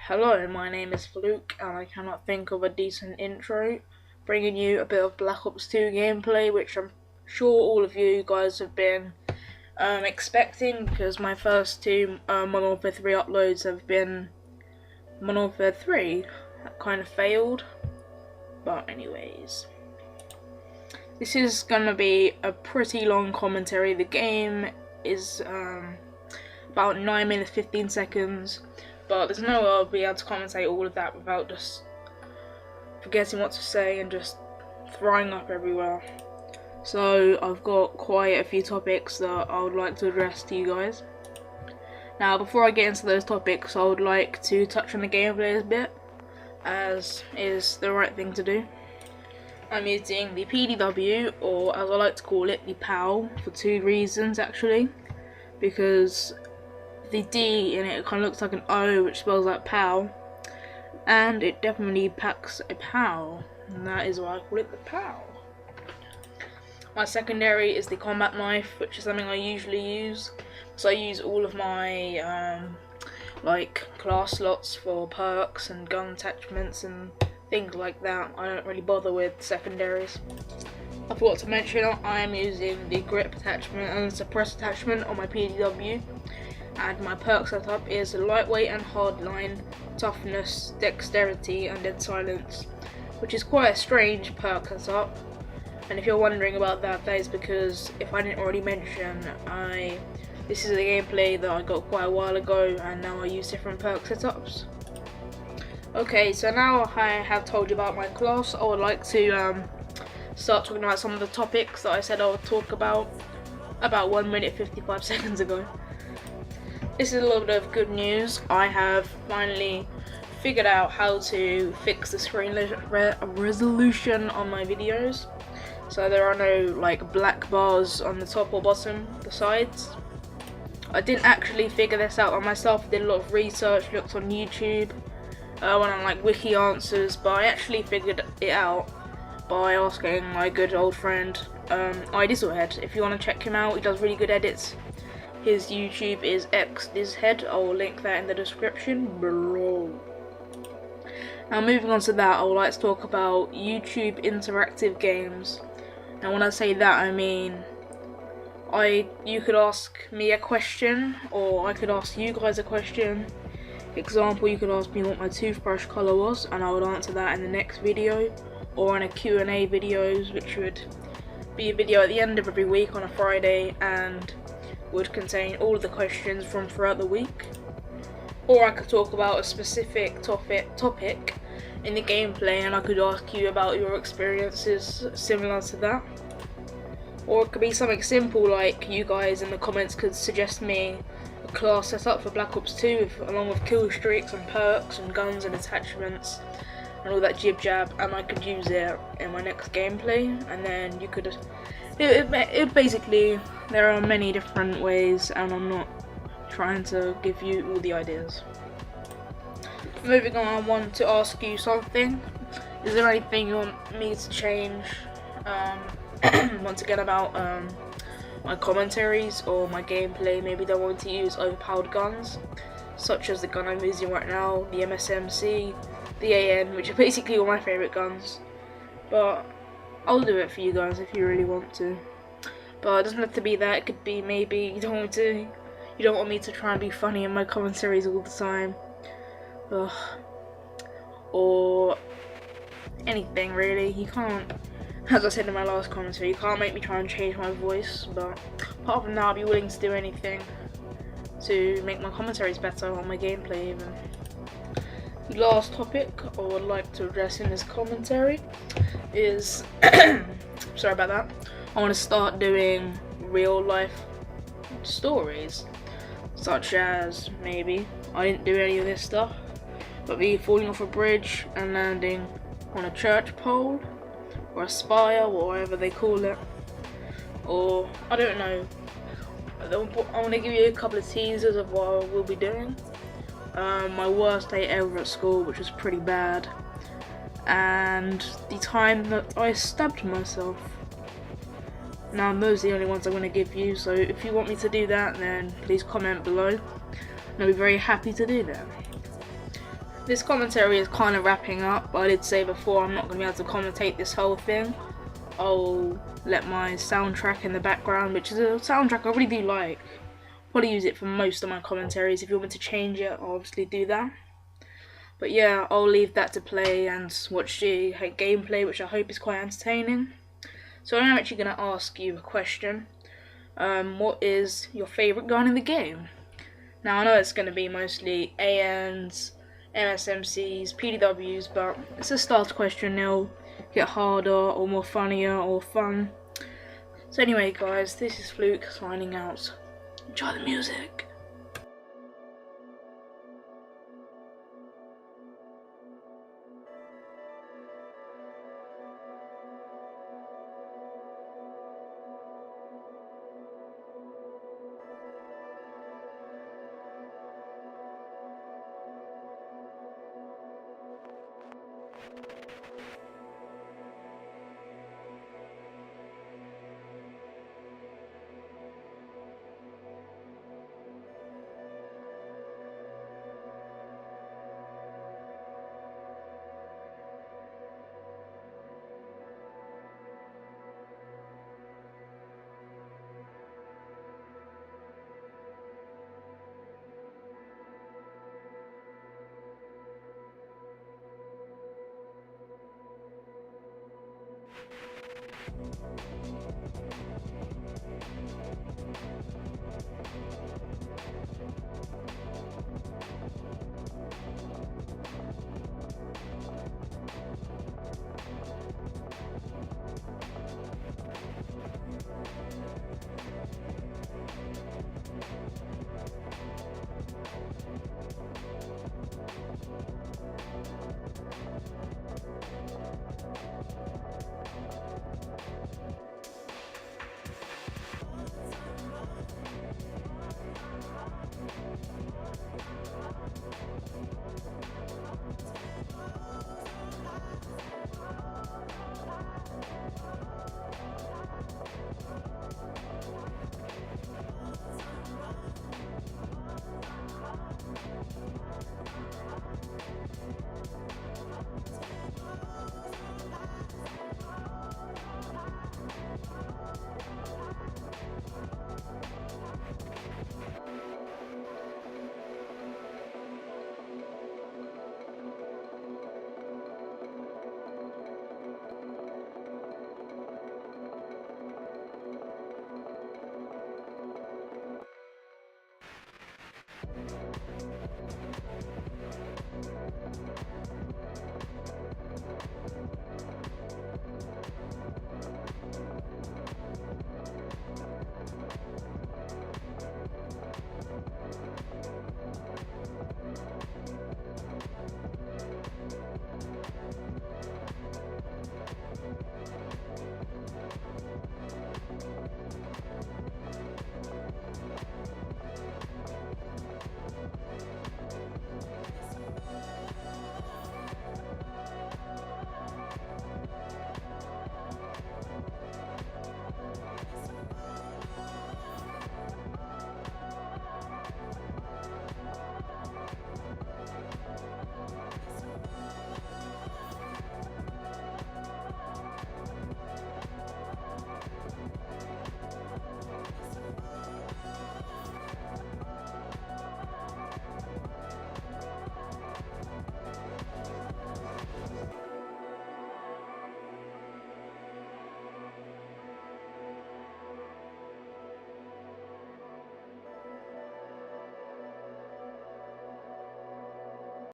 Hello, my name is Fluke, and I cannot think of a decent intro, bringing you a bit of Black Ops 2 gameplay, which I'm sure all of you guys have been expecting, because my first two Modern Warfare 3 uploads have been Modern Warfare 3. That kind of failed, but anyways. This is going to be a pretty long commentary. The game is about 9 minutes 15 seconds. But there's no way I'll be able to commentate all of that without just forgetting what to say and just throwing up everywhere. So I've got quite a few topics that I would like to address to you guys. Now, before I get into those topics, I would like to touch on the gameplay a bit, as is the right thing to do. I'm using the PDW, or as I like to call it, the POW, for two reasons actually. Because the D in it kind of looks like an O, which spells like POW, and it definitely packs a POW, and that is why I call it the POW. My secondary is the combat knife, which is something I usually use, so I use all of my like class slots for perks and gun attachments and things like that. I don't really bother with secondaries. I forgot to mention I am using the grip attachment and suppress attachment on my PDW. And my perk setup is lightweight and hardline, toughness, dexterity, and dead silence, which is quite a strange perk setup. And if you're wondering about that, that is because, if I didn't already mention, this is a gameplay that I got quite a while ago, and now I use different perk setups. Okay, so now I have told you about my class, I would like to start talking about some of the topics that I said I would talk about 1 minute 55 seconds ago. This is a little bit of good news. I have finally figured out how to fix the screen resolution on my videos. So there are no like black bars on the top or bottom, the sides. I didn't actually figure this out on myself. I did a lot of research, looked on YouTube, went on like wiki answers, but I actually figured it out by asking my good old friend iDizzlehead. If you want to check him out, he does really good edits. His YouTube is xDizzhead. I will link that in the description below. Now, moving on to that, I would like to talk about YouTube interactive games. Now, when I say that, I mean you could ask me a question, or I could ask you guys a question. Example, you could ask me what my toothbrush colour was, and I would answer that in the next video, or in a Q&A videos, which would be a video at the end of every week on a Friday, and would contain all of the questions from throughout the week. Or I could talk about a specific topic in the gameplay, and I could ask you about your experiences similar to that. Or it could be something simple, like you guys in the comments could suggest me a class setup for Black Ops 2 along with kill streaks and perks and guns and attachments and all that jib jab, and I could use it in my next gameplay. And then you could it basically, there are many different ways, and I'm not trying to give you all the ideas. Moving on, I want to ask you something. Is there anything you want me to change once again about my commentaries or my gameplay? Maybe they want to use overpowered guns, such as the gun I'm using right now, the MSMC, the AN, which are basically all my favourite guns. But I'll do it for you guys if you really want to. But it doesn't have to be that. It could be maybe you don't want me to try and be funny in my commentaries all the time. Ugh. Or anything really. You can't, as I said in my last commentary, you can't make me try and change my voice. But apart from that, I'll be willing to do anything to make my commentaries better, or my gameplay even. The last topic I would like to address in this commentary is sorry about that. I want to start doing real life stories, such as maybe I didn't do any of this stuff, but me falling off a bridge and landing on a church pole or a spire, or whatever they call it, or I don't know. I want to give you a couple of teasers of what I will be doing. My worst day ever at school, which was pretty bad, and the time that I stabbed myself. Now, those are the only ones I'm going to give you, so if you want me to do that, then please comment below, and I'll be very happy to do that. this commentary is kind of wrapping up, but I did say before I'm not going to be able to commentate this whole thing. I'll let my soundtrack in the background, which is a soundtrack I really do like. Probably use it for most of my commentaries. If you want me to change it, I'll obviously do that. But yeah, I'll leave that to play and watch the gameplay, which I hope is quite entertaining. So I'm actually going to ask you a question. What is your favourite gun in the game? Now I know it's going to be mostly ANs, MSMCs, PDWs, but it's a starter question. They'll get harder or more funnier or fun. So anyway guys, this is Fluke signing out. Enjoy the music.